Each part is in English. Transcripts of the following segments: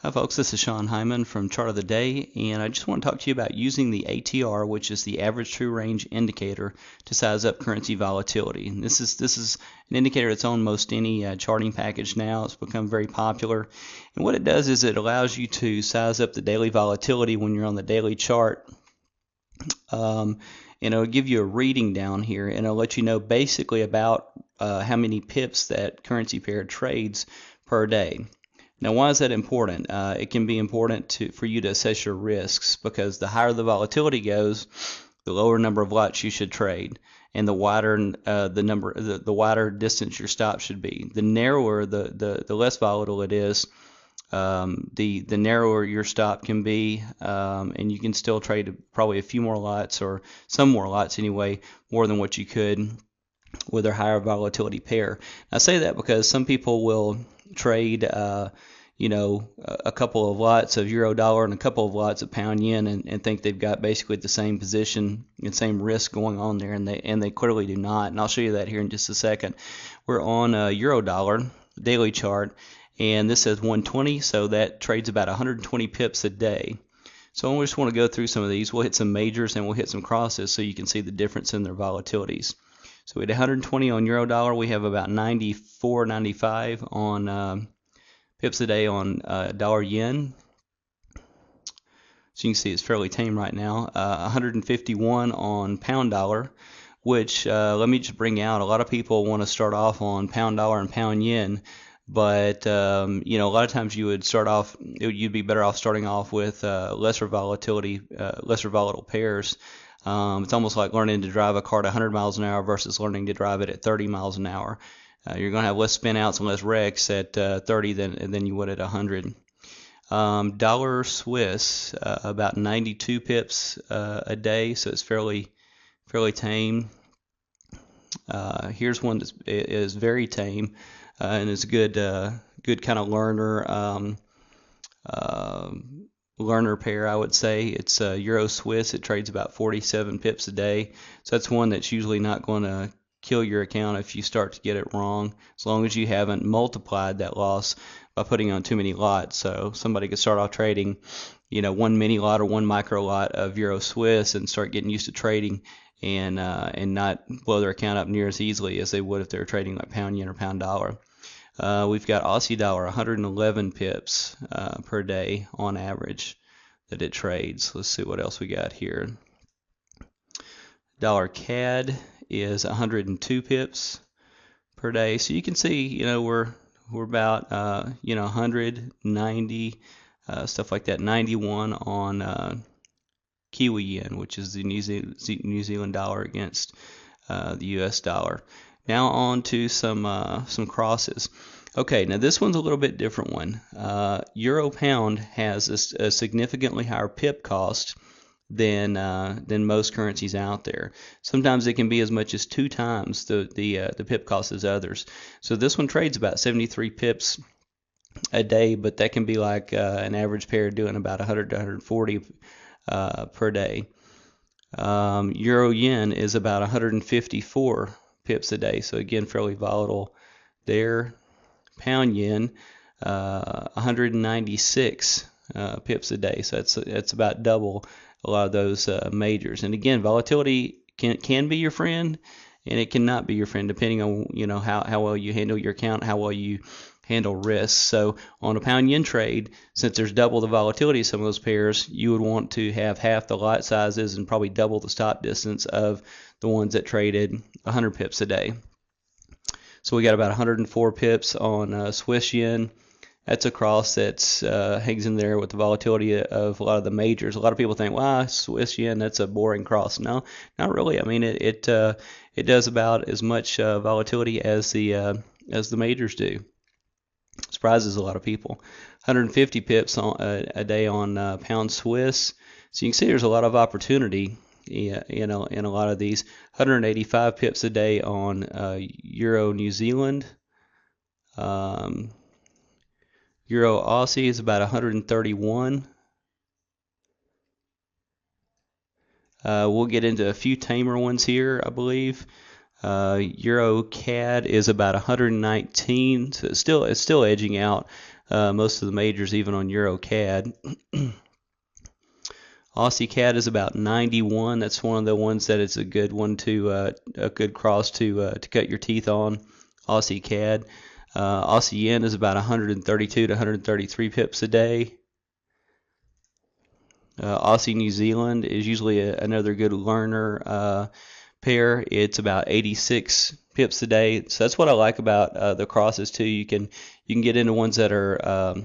Hi folks, this is Sean Hyman from Chart of the Day, and I just want to talk to you about using the ATR, which is the average true range indicator, to size up currency volatility. And this is an indicator that's on most any charting package now. It's become very popular, and what it does is it allows you to size up the daily volatility when you're on the daily chart. And it'll give you a reading down here, and it'll let you know basically about how many pips that currency pair trades per day. Now, why is that important? It can be important for you to assess your risks, because the higher the volatility goes, the lower number of lots you should trade, and the wider the wider distance your stop should be. The narrower, the less volatile it is, the narrower your stop can be, and you can still trade probably a few more lots, or some more lots anyway, more than what you could with a higher volatility pair. I say that because some people will trade a couple of lots of euro dollar and a couple of lots of pound yen, and think they've got basically the same position and same risk going on there, and they clearly do not. And I'll show you that here in just a second. We're on a euro dollar daily chart, and this says 120, so that trades about 120 pips a day. So I just want to go through some of these. We'll hit some majors and we'll hit some crosses so you can see the difference in their volatilities. So we had 120 on euro dollar. We have about 94, 95 on pips a day on dollar yen. So you can see it's fairly tame right now. 151 on pound dollar, which let me just bring out, a lot of people want to start off on pound dollar and pound yen, but a lot of times you'd be better off starting off with lesser volatile pairs. It's almost like learning to drive a car at 100 miles an hour versus learning to drive it at 30 miles an hour. You're going to have less spin outs and less wrecks at 30 than you would at 100. Dollar Swiss, about 92 pips a day, so it's fairly tame. Here's one that is very tame, and is a good kind of learner pair, I would say. It's Euro Swiss. It trades about 47 pips a day, so that's one that's usually not going to kill your account if you start to get it wrong, as long as you haven't multiplied that loss by putting on too many lots. So somebody could start off trading one mini lot or one micro lot of Euro Swiss and start getting used to trading, and not blow their account up near as easily as they would if they were trading like pound yen or pound dollar. We've got Aussie dollar, 111 pips per day on average that it trades. Let's see what else we got here. Dollar CAD is 102 pips per day. So you can see, we're about 190, stuff like that. 91 on Kiwi yen, which is the New Zealand dollar against the US dollar. Now on to some crosses. Okay, now this one's a little bit different one. Euro pound has a significantly higher pip cost than most currencies out there. Sometimes it can be as much as 2 times the pip cost as others. So this one trades about 73 pips a day, but that can be like an average pair doing about 100 to 140 per day. Euro yen is about 154 pips a day, so again fairly volatile there. Pound yen, 196 pips a day, so that's about double a lot of those majors. And again, volatility can be your friend, and it cannot be your friend, depending on how well you handle your account, how well you handle risks. So on a pound yen trade, since there's double the volatility of some of those pairs, you would want to have half the lot sizes and probably double the stop distance of the ones that traded 100 pips a day. So we got about 104 pips on Swiss yen. That's a cross that's hangs in there with the volatility of a lot of the majors. A lot of people think, "Wow, Swiss yen, that's a boring cross." No, not really. I mean, it does about as much volatility as the majors do. Surprises a lot of people. 150 pips a day on pound Swiss. So you can see there's a lot of opportunity, in a lot of these. 185 pips a day on Euro New Zealand. Euro Aussie is about 131. We'll get into a few tamer ones here, I believe. Euro CAD is about 119, so it's still edging out most of the majors, even on Euro CAD. Aussie CAD is about 91. That's one of the ones that is a good one to a good cross to cut your teeth on. Aussie CAD. Aussie Yen is about 132 to 133 pips a day. Aussie New Zealand is usually another good learner pair. It's about 86 pips a day. So that's what I like about the crosses too. You can get into ones that are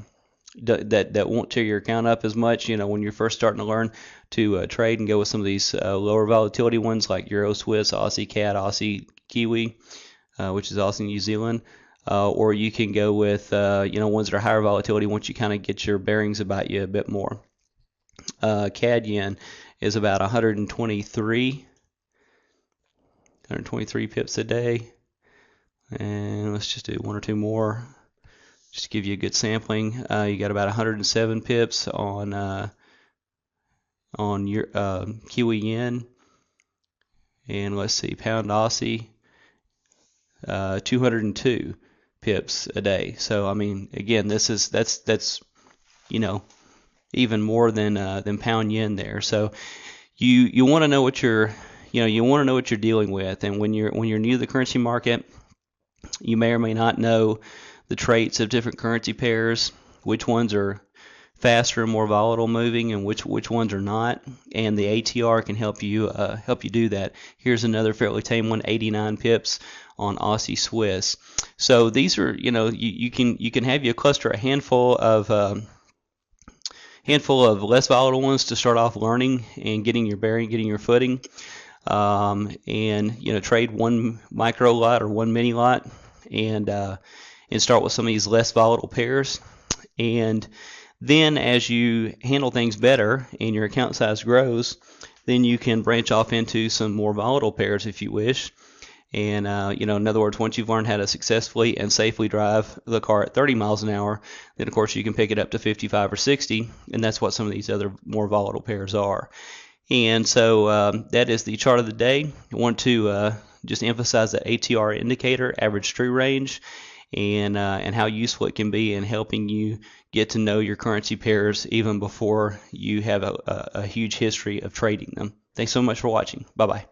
that won't tear your account up as much. You know, when you're first starting to learn to trade, and go with some of these lower volatility ones like Euro Swiss, Aussie CAD, Aussie Kiwi, which is Aussie New Zealand. Or you can go with ones that are higher volatility once you kind of get your bearings about you a bit more. CAD Yen is about 123 pips a day. And let's just do one or two more, just to give you a good sampling. You got about 107 pips on your Kiwi Yen. And let's see, Pound Aussie, 202 pips a day. So I mean, again, that's even more than Pound Yen there. So you want to know what you're dealing with, and when you're new to the currency market, you may or may not know the traits of different currency pairs, which ones are faster and more volatile moving, and which ones are not. And the ATR can help you do that. Here's another fairly tame one, 89 pips on Aussie Swiss. So these are, you can have you cluster a handful of less volatile ones to start off learning and getting your bearing, getting your footing, and trade one micro lot or one mini lot, and start with some of these less volatile pairs. And then as you handle things better and your account size grows, then you can branch off into some more volatile pairs if you wish. And in other words, once you've learned how to successfully and safely drive the car at 30 miles an hour, then of course you can pick it up to 55 or 60, and that's what some of these other more volatile pairs are. And so that is the chart of the day. I want to just emphasize that ATR indicator, average true range, and how useful it can be in helping you get to know your currency pairs even before you have a huge history of trading them. Thanks so much for watching. Bye-bye.